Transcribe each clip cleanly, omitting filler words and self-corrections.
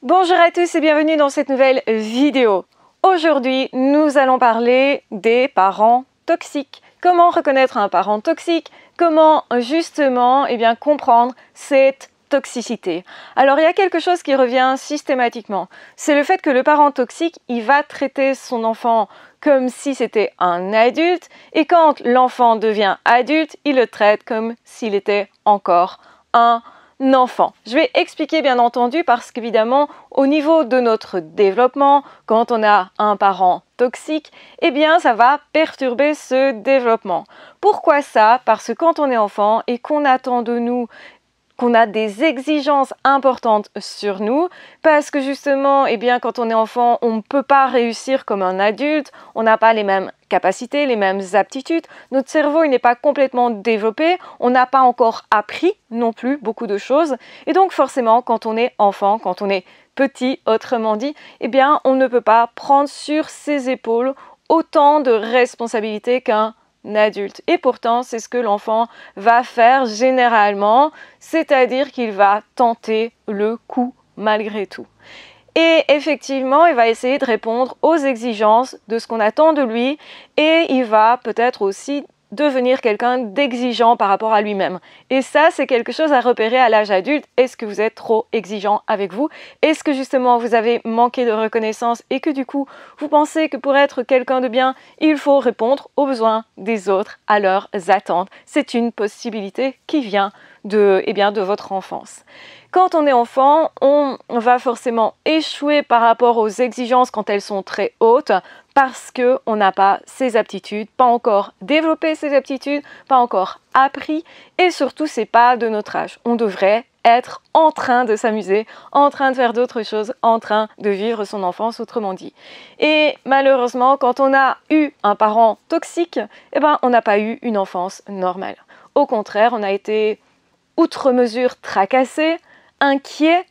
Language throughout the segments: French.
Bonjour à tous et bienvenue dans cette nouvelle vidéo. Aujourd'hui, nous allons parler des parents toxiques. Comment reconnaître un parent toxique? Comment justement comprendre cette toxicité? Alors il y a quelque chose qui revient systématiquement. C'est le fait que le parent toxique, il va traiter son enfant comme si c'était un adulte et quand l'enfant devient adulte, il le traite comme s'il était encore un enfant. Je vais expliquer bien entendu parce qu'évidemment au niveau de notre développement, quand on a un parent toxique, ça va perturber ce développement. Pourquoi ça? Parce que quand on est enfant et qu'on attend de nous qu'on a des exigences importantes sur nous, parce que justement, quand on est enfant, on ne peut pas réussir comme un adulte, on n'a pas les mêmes capacités, les mêmes aptitudes, notre cerveau il n'est pas complètement développé, on n'a pas encore appris non plus beaucoup de choses, et donc forcément, quand on est enfant, quand on est petit, autrement dit, on ne peut pas prendre sur ses épaules autant de responsabilités qu'un adulte. Et pourtant, c'est ce que l'enfant va faire généralement, c'est-à-dire qu'il va tenter le coup malgré tout. Et effectivement, il va essayer de répondre aux exigences de ce qu'on attend de lui et il va peut-être aussi devenir quelqu'un d'exigeant par rapport à lui-même. Et ça, c'est quelque chose à repérer à l'âge adulte. Est-ce que vous êtes trop exigeant avec vous? Est-ce que justement vous avez manqué de reconnaissance et que du coup, vous pensez que pour être quelqu'un de bien, il faut répondre aux besoins des autres, à leurs attentes? C'est une possibilité qui vient de votre enfance. Quand on est enfant, on va forcément échouer par rapport aux exigences quand elles sont très hautes parce qu'on n'a pas ses aptitudes, pas encore développé ses aptitudes, pas encore appris et surtout c'est pas de notre âge. On devrait être en train de s'amuser, en train de faire d'autres choses, en train de vivre son enfance autrement dit. Et malheureusement, quand on a eu un parent toxique, on n'a pas eu une enfance normale. Au contraire, on a été outre mesure tracassé, inquiet,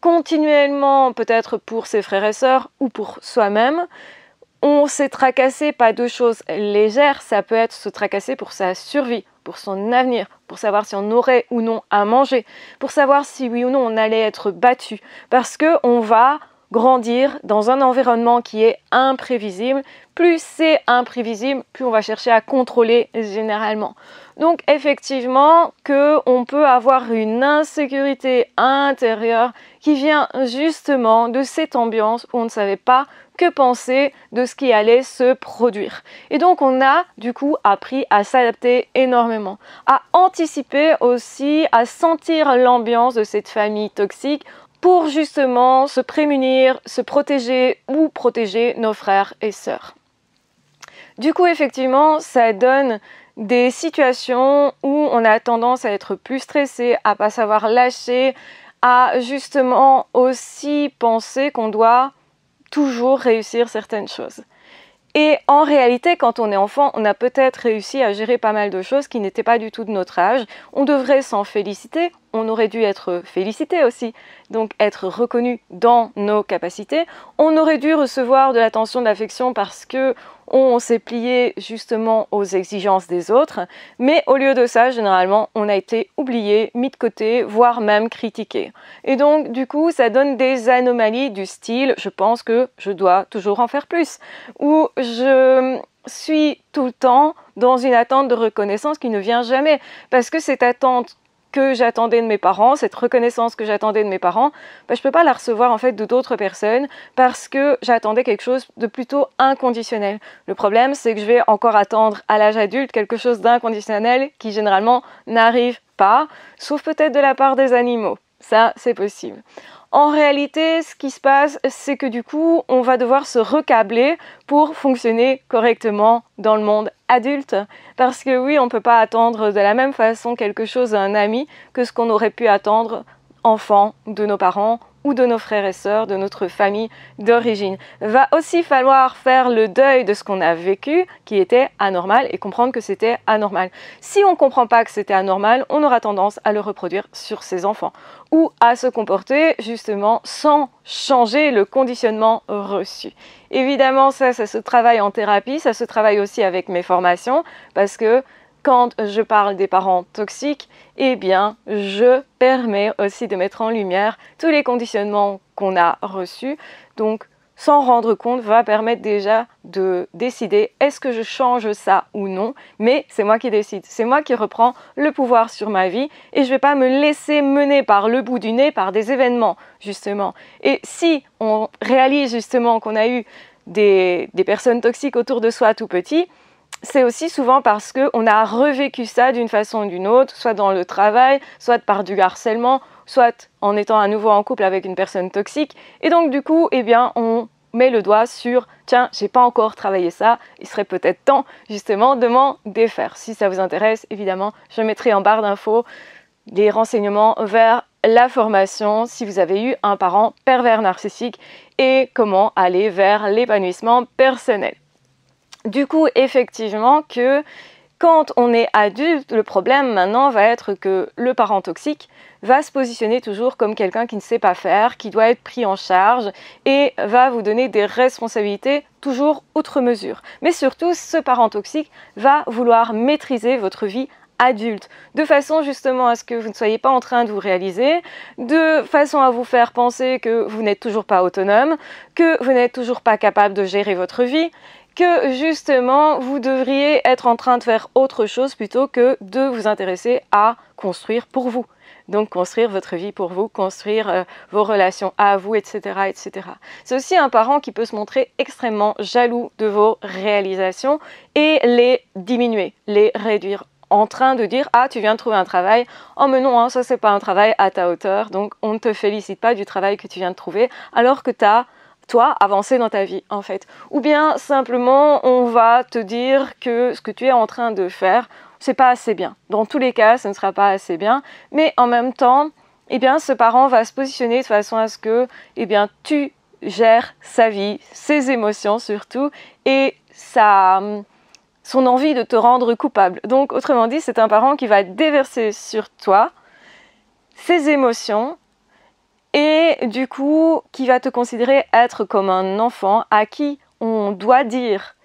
continuellement peut-être pour ses frères et sœurs ou pour soi-même. On s'est tracassé pas de choses légères, ça peut être se tracasser pour sa survie, pour son avenir, pour savoir si on aurait ou non à manger, pour savoir si oui ou non on allait être battu, parce qu'on va grandir dans un environnement qui est imprévisible. Plus c'est imprévisible, plus on va chercher à contrôler généralement. Donc effectivement qu'on peut avoir une insécurité intérieure qui vient justement de cette ambiance où on ne savait pas que penser de ce qui allait se produire. Et donc on a du coup appris à s'adapter énormément, à anticiper aussi, à sentir l'ambiance de cette famille toxique pour justement se prémunir, se protéger ou protéger nos frères et sœurs. Du coup, effectivement, ça donne des situations où on a tendance à être plus stressé, à pas savoir lâcher, à justement aussi penser qu'on doit toujours réussir certaines choses. Et en réalité, quand on est enfant, on a peut-être réussi à gérer pas mal de choses qui n'étaient pas du tout de notre âge. On devrait s'en féliciter, on aurait dû être félicité aussi, donc être reconnu dans nos capacités. On aurait dû recevoir de l'attention, de l'affection parce que on s'est plié justement aux exigences des autres. Mais au lieu de ça, généralement, on a été oublié, mis de côté, voire même critiqué. Et donc, du coup, ça donne des anomalies du style « je pense que je dois toujours en faire plus » ou « je suis tout le temps dans une attente de reconnaissance qui ne vient jamais » parce que cette attente que j'attendais de mes parents, cette reconnaissance que j'attendais de mes parents, je ne peux pas la recevoir en fait de d'autres personnes parce que j'attendais quelque chose de plutôt inconditionnel. Le problème, c'est que je vais encore attendre à l'âge adulte quelque chose d'inconditionnel qui généralement n'arrive pas, sauf peut-être de la part des animaux. Ça, c'est possible. En réalité, ce qui se passe, c'est que du coup, on va devoir se recabler pour fonctionner correctement dans le monde adulte. Parce que oui, on ne peut pas attendre de la même façon quelque chose d'un ami que ce qu'on aurait pu attendre enfant de nos parents ou de nos frères et sœurs, de notre famille d'origine. Va aussi falloir faire le deuil de ce qu'on a vécu qui était anormal et comprendre que c'était anormal. Si on ne comprend pas que c'était anormal, on aura tendance à le reproduire sur ses enfants ou à se comporter justement sans changer le conditionnement reçu. Évidemment, ça se travaille en thérapie, ça se travaille aussi avec mes formations parce que quand je parle des parents toxiques, je permets aussi de mettre en lumière tous les conditionnements qu'on a reçu. Donc, s'en rendre compte va permettre déjà de décider est-ce que je change ça ou non, mais c'est moi qui décide, c'est moi qui reprends le pouvoir sur ma vie et je ne vais pas me laisser mener par le bout du nez par des événements, justement. Et si on réalise justement qu'on a eu des personnes toxiques autour de soi tout petit, c'est aussi souvent parce qu'on a revécu ça d'une façon ou d'une autre, soit dans le travail, soit par du harcèlement, soit en étant à nouveau en couple avec une personne toxique. Et donc du coup, eh bien, on met le doigt sur « Tiens, j'ai pas encore travaillé ça, il serait peut-être temps justement de m'en défaire ». Si ça vous intéresse, évidemment, je mettrai en barre d'infos les renseignements vers la formation si vous avez eu un parent pervers narcissique et comment aller vers l'épanouissement personnel. Du coup, effectivement, que quand on est adulte, le problème maintenant va être que le parent toxique va se positionner toujours comme quelqu'un qui ne sait pas faire, qui doit être pris en charge et va vous donner des responsabilités toujours outre mesure. Mais surtout, ce parent toxique va vouloir maîtriser votre vie adulte, de façon justement à ce que vous ne soyez pas en train de vous réaliser, de façon à vous faire penser que vous n'êtes toujours pas autonome, que vous n'êtes toujours pas capable de gérer votre vie, que justement vous devriez être en train de faire autre chose plutôt que de vous intéresser à construire pour vous. Donc construire votre vie pour vous, construire vos relations à vous, etc., etc. C'est aussi un parent qui peut se montrer extrêmement jaloux de vos réalisations et les diminuer, les réduire, en train de dire « Ah, tu viens de trouver un travail. Oh, mais non, hein, ça c'est pas un travail à ta hauteur, donc on ne te félicite pas du travail que tu viens de trouver, alors que tu as toi, avancer dans ta vie, en fait. Ou bien, simplement, on va te dire que ce que tu es en train de faire, c'est pas assez bien. Dans tous les cas, ce ne sera pas assez bien. Mais en même temps, eh bien, ce parent va se positionner de façon à ce que, eh bien, tu gères sa vie, ses émotions surtout, et son envie de te rendre coupable. Donc, autrement dit, c'est un parent qui va déverser sur toi ses émotions, et du coup, qui va te considérer être comme un enfant à qui on doit dire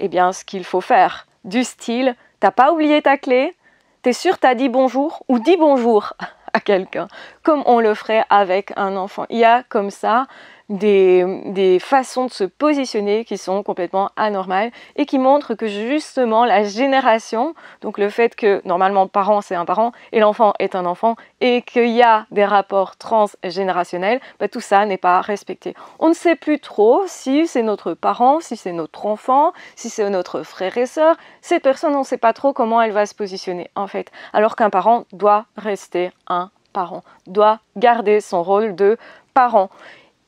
eh bien, ce qu'il faut faire. Du style, t'as pas oublié ta clé, t'es sûr t'as dit bonjour ou dis bonjour à quelqu'un, comme on le ferait avec un enfant. Il y a comme ça des façons de se positionner qui sont complètement anormales et qui montrent que justement la génération, donc le fait que normalement le parent c'est un parent et l'enfant est un enfant et qu'il y a des rapports transgénérationnels, tout ça n'est pas respecté. On ne sait plus trop si c'est notre parent, si c'est notre enfant, si c'est notre frère et sœur. Cette personne, on ne sait pas trop comment elle va se positionner en fait, alors qu'un parent doit rester un parent, doit garder son rôle de parent.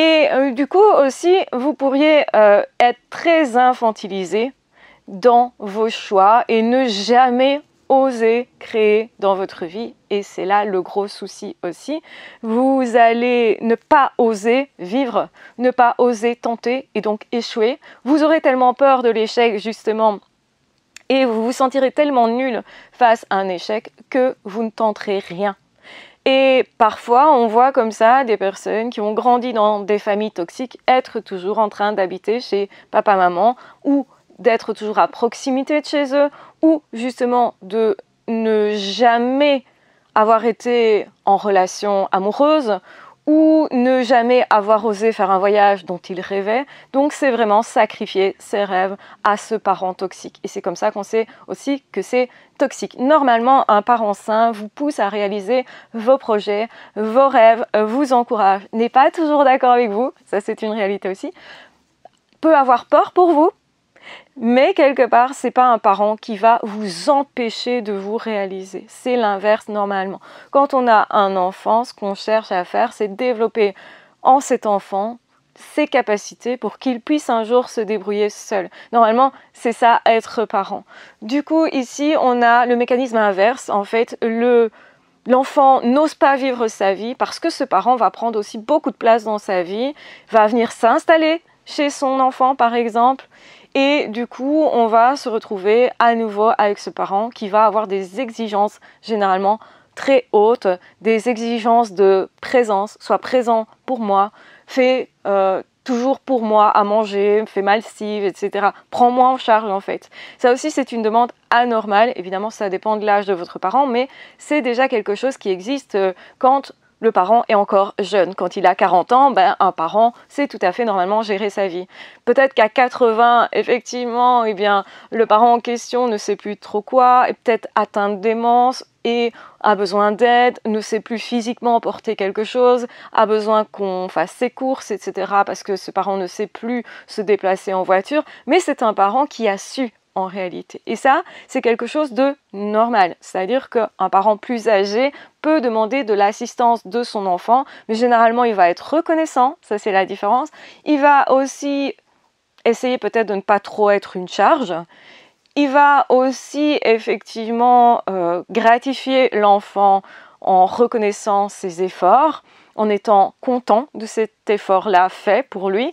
Et du coup aussi, vous pourriez être très infantilisé dans vos choix et ne jamais oser créer dans votre vie. Et c'est là le gros souci aussi. Vous allez ne pas oser vivre, ne pas oser tenter et donc échouer. Vous aurez tellement peur de l'échec justement et vous vous sentirez tellement nul face à un échec que vous ne tenterez rien. Et parfois, on voit comme ça des personnes qui ont grandi dans des familles toxiques être toujours en train d'habiter chez papa-maman ou d'être toujours à proximité de chez eux ou justement de ne jamais avoir été en relation amoureuse ou ne jamais avoir osé faire un voyage dont ils rêvaient. Donc c'est vraiment sacrifier ses rêves à ce parent toxique. Et c'est comme ça qu'on sait aussi que c'est toxique. Normalement, un parent sain vous pousse à réaliser vos projets, vos rêves, vous encourage, n'est pas toujours d'accord avec vous, ça c'est une réalité aussi, peut avoir peur pour vous, mais quelque part, c'est pas un parent qui va vous empêcher de vous réaliser. C'est l'inverse normalement. Quand on a un enfant, ce qu'on cherche à faire, c'est développer en cet enfant ses capacités pour qu'il puisse un jour se débrouiller seul. Normalement, c'est ça, être parent. Du coup, ici, on a le mécanisme inverse. En fait, l'enfant n'ose pas vivre sa vie parce que ce parent va prendre aussi beaucoup de place dans sa vie, va venir s'installer chez son enfant, par exemple. Et du coup, on va se retrouver à nouveau avec ce parent qui va avoir des exigences généralement très hautes, des exigences de présence, sois présent pour moi, fais toujours pour moi à manger, fais ma lessive, etc. Prends-moi en charge en fait. Ça aussi, c'est une demande anormale. Évidemment, ça dépend de l'âge de votre parent, mais c'est déjà quelque chose qui existe quand le parent est encore jeune. Quand il a 40 ans, ben, un parent sait tout à fait normalement gérer sa vie. Peut-être qu'à 80, effectivement, eh bien, le parent en question ne sait plus trop quoi, est peut-être atteint de démence et a besoin d'aide, ne sait plus physiquement porter quelque chose, a besoin qu'on fasse ses courses, etc. parce que ce parent ne sait plus se déplacer en voiture, mais c'est un parent qui a su en réalité. Et ça, c'est quelque chose de normal. C'est-à-dire qu'un parent plus âgé peut demander de l'assistance de son enfant, mais généralement, il va être reconnaissant, ça c'est la différence. Il va aussi essayer peut-être de ne pas trop être une charge. Il va aussi effectivement gratifier l'enfant en reconnaissant ses efforts, en étant content de cet effort-là fait pour lui.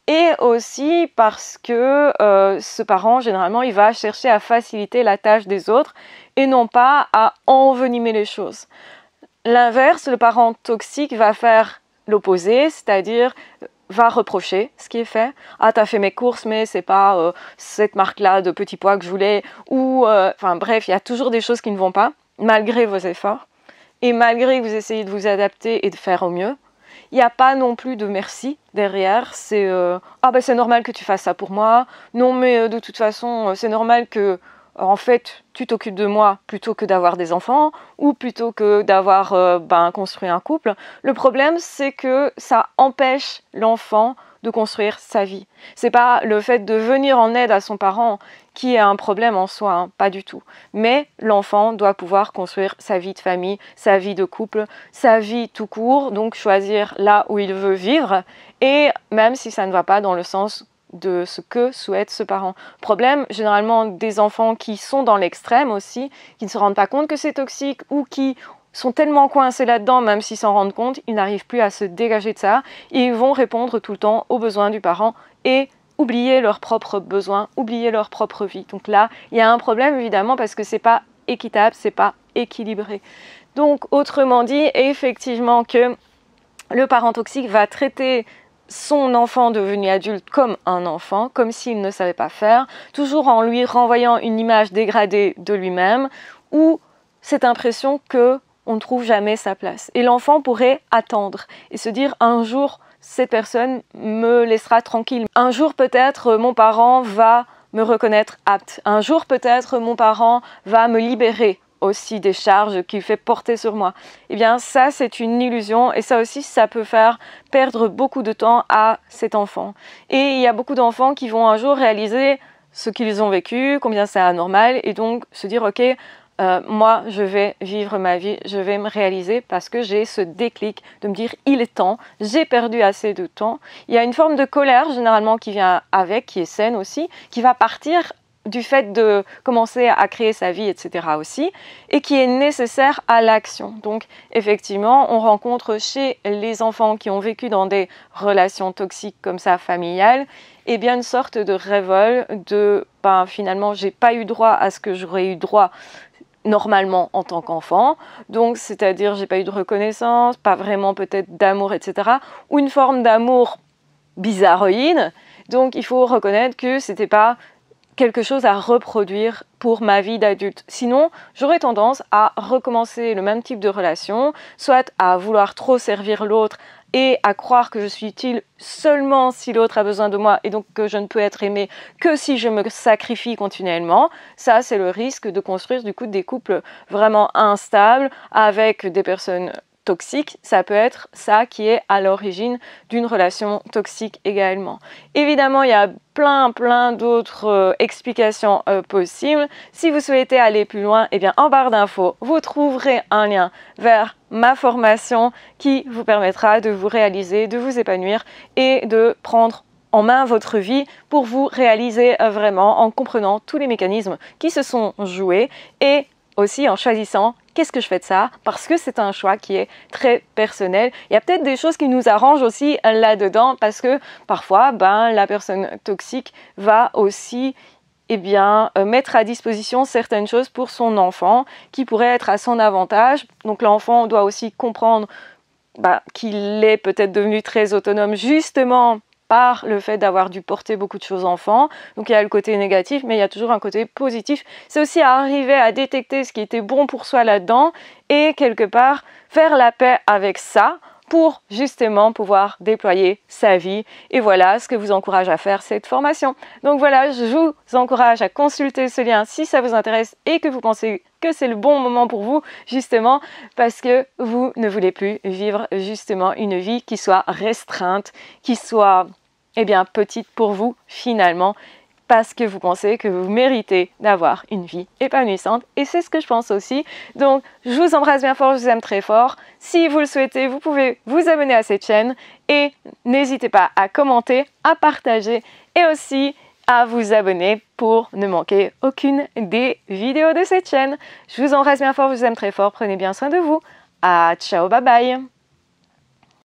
Et aussi parce que ce parent, généralement, il va chercher à faciliter la tâche des autres et non pas à envenimer les choses. L'inverse, le parent toxique va faire l'opposé, c'est-à-dire va reprocher ce qui est fait. Ah, t'as fait mes courses, mais c'est pas cette marque-là de petits pois que je voulais. Ou, enfin bref, il y a toujours des choses qui ne vont pas, malgré vos efforts. Et malgré que vous essayez de vous adapter et de faire au mieux. Il n'y a pas non plus de merci derrière, c'est ah ben c'est normal que tu fasses ça pour moi, non mais de toute façon c'est normal que en fait tu t'occupes de moi plutôt que d'avoir des enfants ou plutôt que d'avoir construit un couple. Le problème c'est que ça empêche l'enfant de construire sa vie. C'est pas le fait de venir en aide à son parent qui est un problème en soi, hein, pas du tout. Mais l'enfant doit pouvoir construire sa vie de famille, sa vie de couple, sa vie tout court, donc choisir là où il veut vivre, et même si ça ne va pas dans le sens de ce que souhaite ce parent. Problème, généralement, des enfants qui sont dans l'extrême aussi, qui ne se rendent pas compte que c'est toxique ou qui sont tellement coincés là-dedans, même s'ils s'en rendent compte, ils n'arrivent plus à se dégager de ça. Ils vont répondre tout le temps aux besoins du parent et oublier leurs propres besoins, oublier leur propre vie. Donc là, il y a un problème évidemment parce que c'est pas équitable, c'est pas équilibré. Donc autrement dit, effectivement que le parent toxique va traiter son enfant devenu adulte comme un enfant, comme s'il ne savait pas faire, toujours en lui renvoyant une image dégradée de lui-même ou cette impression que on ne trouve jamais sa place. Et l'enfant pourrait attendre et se dire un jour, cette personne me laissera tranquille. Un jour peut-être mon parent va me reconnaître apte. Un jour peut-être mon parent va me libérer aussi des charges qu'il fait porter sur moi. Eh bien ça c'est une illusion et ça aussi ça peut faire perdre beaucoup de temps à cet enfant. Et il y a beaucoup d'enfants qui vont un jour réaliser ce qu'ils ont vécu, combien c'est anormal et donc se dire ok, moi je vais vivre ma vie, je vais me réaliser parce que j'ai ce déclic de me dire il est temps, j'ai perdu assez de temps. Il y a une forme de colère généralement qui vient avec, qui est saine aussi, qui va partir du fait de commencer à créer sa vie, etc. aussi, et qui est nécessaire à l'action. Donc effectivement, on rencontre chez les enfants qui ont vécu dans des relations toxiques comme ça, familiales, et bien une sorte de révolte de finalement j'ai pas eu droit à ce que j'aurais eu droit normalement en tant qu'enfant, donc c'est-à-dire j'ai pas eu de reconnaissance, pas vraiment peut-être d'amour, etc. ou une forme d'amour bizarroïde, donc il faut reconnaître que c'était pas quelque chose à reproduire pour ma vie d'adulte. Sinon, j'aurais tendance à recommencer le même type de relation, soit à vouloir trop servir l'autre et à croire que je suis utile seulement si l'autre a besoin de moi et donc que je ne peux être aimée que si je me sacrifie continuellement. Ça, c'est le risque de construire du coup des couples vraiment instables avec des personnes toxique, ça peut être ça qui est à l'origine d'une relation toxique également. Évidemment, il y a plein d'autres explications possibles. Si vous souhaitez aller plus loin, eh bien en barre d'infos, vous trouverez un lien vers ma formation qui vous permettra de vous réaliser, de vous épanouir et de prendre en main votre vie pour vous réaliser vraiment en comprenant tous les mécanismes qui se sont joués et aussi en choisissant qu'est-ce que je fais de ça, parce que c'est un choix qui est très personnel. Il y a peut-être des choses qui nous arrangent aussi là-dedans parce que parfois la personne toxique va aussi mettre à disposition certaines choses pour son enfant qui pourraient être à son avantage. Donc l'enfant doit aussi comprendre qu'il est peut-être devenu très autonome justement par le fait d'avoir dû porter beaucoup de choses enfant. Donc il y a le côté négatif, mais il y a toujours un côté positif. C'est aussi arriver à détecter ce qui était bon pour soi là-dedans et quelque part faire la paix avec ça pour justement pouvoir déployer sa vie. Et voilà ce que vous encourage à faire cette formation. Donc voilà, je vous encourage à consulter ce lien si ça vous intéresse et que vous pensez que c'est le bon moment pour vous, justement, parce que vous ne voulez plus vivre justement une vie qui soit restreinte, qui soit petite pour vous finalement, parce que vous pensez que vous méritez d'avoir une vie épanouissante. Et c'est ce que je pense aussi. Donc, je vous embrasse bien fort, je vous aime très fort. Si vous le souhaitez, vous pouvez vous abonner à cette chaîne et n'hésitez pas à commenter, à partager et aussi à vous abonner pour ne manquer aucune des vidéos de cette chaîne. Je vous embrasse bien fort, je vous aime très fort. Prenez bien soin de vous. Ciao, bye bye.